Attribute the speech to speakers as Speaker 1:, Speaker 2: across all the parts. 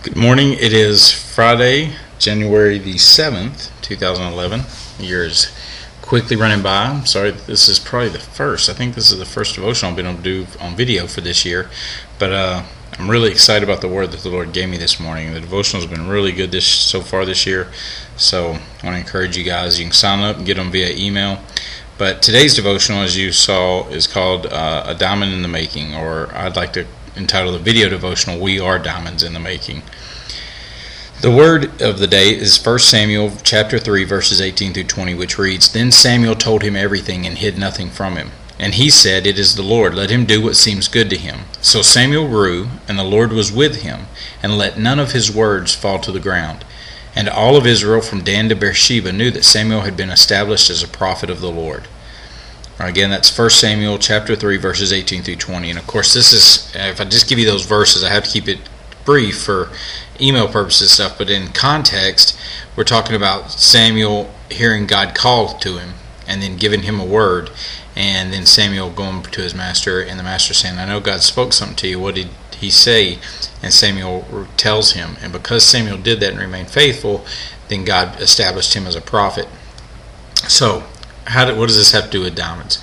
Speaker 1: Good morning. It is Friday, January the 7th, 2011. The year is quickly running by. I'm sorry, this is probably the first. I think this is the first devotional I've been able to do on video for this year. But I'm really excited about the word that the Lord gave me this morning. The devotional has been really good so far this year. So I want to encourage you guys. You can sign up and get them via email. But today's devotional, as you saw, is called A Diamond in the Making, or I'd like to entitle the video devotional, We Are Diamonds in the Making. The word of the day is 1 Samuel chapter 3 verses 18 through 20, which reads, Then Samuel told him everything and hid nothing from him. And he said, It is the Lord, let him do what seems good to him. So Samuel grew, and the Lord was with him, and let none of his words fall to the ground. And all of Israel from Dan to Beersheba knew that Samuel had been established as a prophet of the Lord. Again, that's 1 Samuel chapter 3 verses 18 through 20. And of course, this is, if I just give you those verses, I have to keep it brief for email purposes and stuff, but in context, we're talking about Samuel hearing God call to him and then giving him a word, and then Samuel going to his master, and the master saying, I know God spoke something to you. What did he say? And Samuel tells him, and because Samuel did that and remained faithful, then God established him as a prophet. So what does this have to do with diamonds?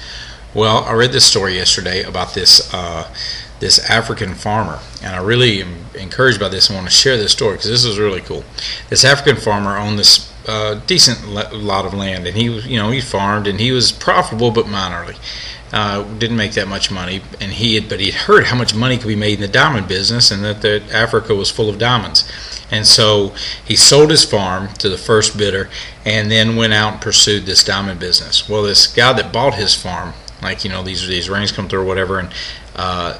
Speaker 1: Well, I read this story yesterday about this African farmer, and I really am encouraged by this and want to share this story because this is really cool. This African farmer owned this decent lot of land, and he farmed, and he was profitable but minorly. Didn't make that much money, and but he'd heard how much money could be made in the diamond business, and that Africa was full of diamonds. And so he sold his farm to the first bidder, and then went out and pursued this diamond business. Well, this guy that bought his farm, these rains come through or whatever, and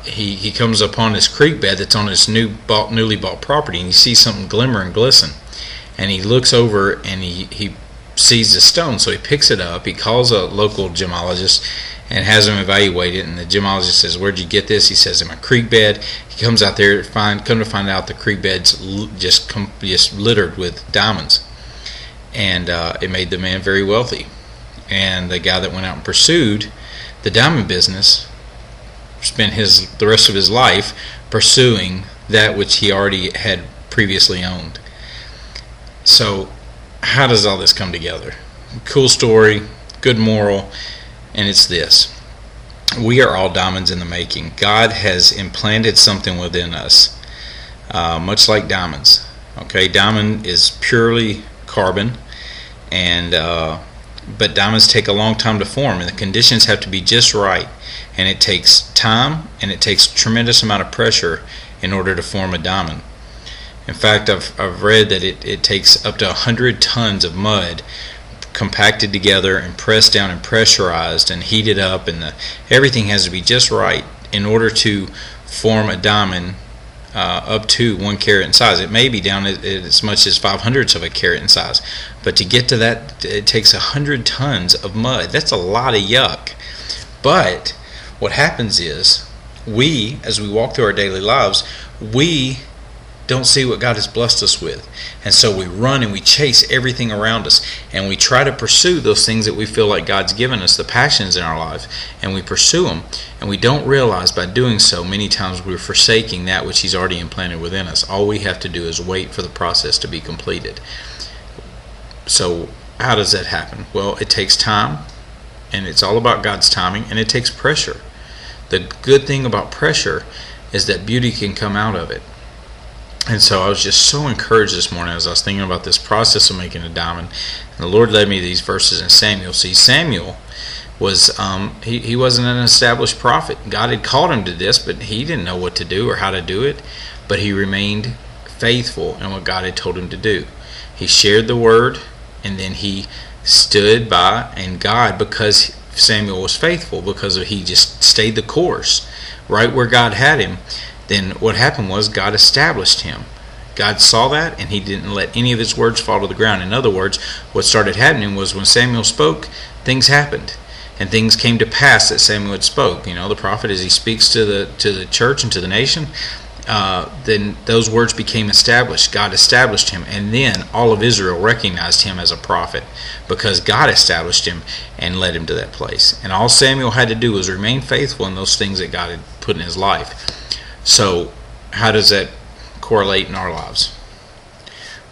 Speaker 1: he comes upon this creek bed that's on this newly bought property, and he sees something glimmer and glisten, and he looks over and he sees the stone. So he picks it up, he calls a local gemologist and has him evaluate it, and the gemologist says, Where'd you get this? He says, In my creek bed. He comes out there to find out the creek bed's just littered with diamonds, and it made the man very wealthy. And the guy that went out and pursued the diamond business spent the rest of his life pursuing that which he already had previously owned. So how does all this come together? Cool story, good moral, and it's this. We are all diamonds in the making. God has implanted something within us, much like diamonds. Okay, diamond is purely carbon, but diamonds take a long time to form, and the conditions have to be just right, and it takes time, and it takes a tremendous amount of pressure in order to form a diamond. In fact, I've read that it takes up to 100 tons of mud compacted together and pressed down and pressurized and heated up, and everything has to be just right in order to form a diamond up to 1 carat in size. It may be down as much as 5/100ths of a carat in size, but to get to that, it takes 100 tons of mud. That's a lot of yuck. But what happens is, as we walk through our daily lives, we don't see what God has blessed us with, and so we run and we chase everything around us, and we try to pursue those things that we feel like God's given us, the passions in our life, and we pursue them, and we don't realize by doing so many times we're forsaking that which He's already implanted within us. All we have to do is wait for the process to be completed. So how does that happen? Well, it takes time, and it's all about God's timing, and it takes pressure. The good thing about pressure is that beauty can come out of it. And so I was just so encouraged this morning as I was thinking about this process of making a diamond. And the Lord led me to these verses in Samuel. See, Samuel was he wasn't an established prophet. God had called him to this, but he didn't know what to do or how to do it. But he remained faithful in what God had told him to do. He shared the word, and then he stood by, and God, because Samuel was faithful, because he just stayed the course right where God had him, then what happened was God established him. God saw that, and He didn't let any of His words fall to the ground. In other words, what started happening was when Samuel spoke, things happened, and things came to pass that Samuel had spoke. The prophet, as he speaks to the church and to the nation, then those words became established. God established him, and then all of Israel recognized him as a prophet because God established him and led him to that place. And all Samuel had to do was remain faithful in those things that God had put in his life. So how does that correlate in our lives.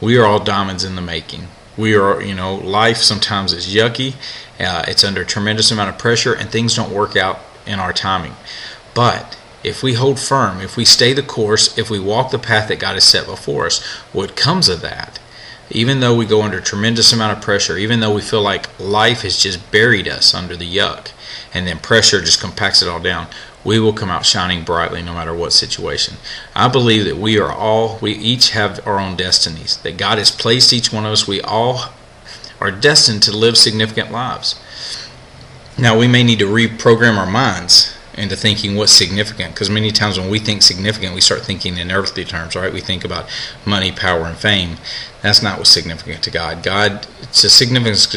Speaker 1: We are all diamonds in the making. We are, life sometimes is yucky. It's under a tremendous amount of pressure, and things don't work out in our timing. But if we hold firm, if we stay the course, if we walk the path that God has set before us, what comes of that, even though we go under a tremendous amount of pressure, even though we feel like life has just buried us under the yuck, and then pressure just compacts it all down, we will come out shining brightly no matter what situation. I believe that we each have our own destinies, that God has placed each one of us. We all are destined to live significant lives. Now, we may need to reprogram our minds into thinking what's significant, because many times when we think significant, we start thinking in earthly terms, right? We think about money, power, and fame. That's not what's significant to God. The significance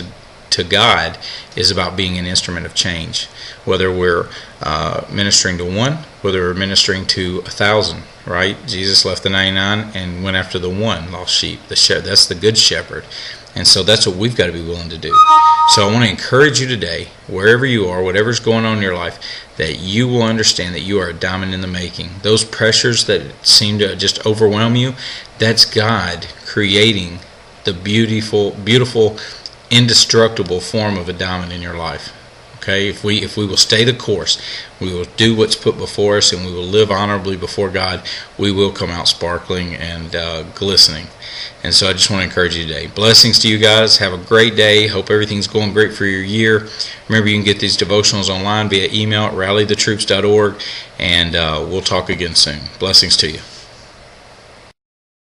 Speaker 1: to God is about being an instrument of change, whether we're ministering to one, whether we're ministering to 1,000, right? Jesus left the 99 and went after the one lost sheep. That's the good shepherd. And so that's what we've got to be willing to do. So I want to encourage you today, wherever you are, whatever's going on in your life, that you will understand that you are a diamond in the making. Those pressures that seem to just overwhelm you, that's God creating the beautiful, indestructible form of a diamond in your life. Okay, if we will stay the course, we will do what's put before us, and we will live honorably before God, we will come out sparkling and glistening. And so I just want to encourage you today. Blessings to you guys. Have a great day. Hope everything's going great for your year. Remember, you can get these devotionals online via email at rallythetroops.org, and we'll talk again soon. Blessings to you.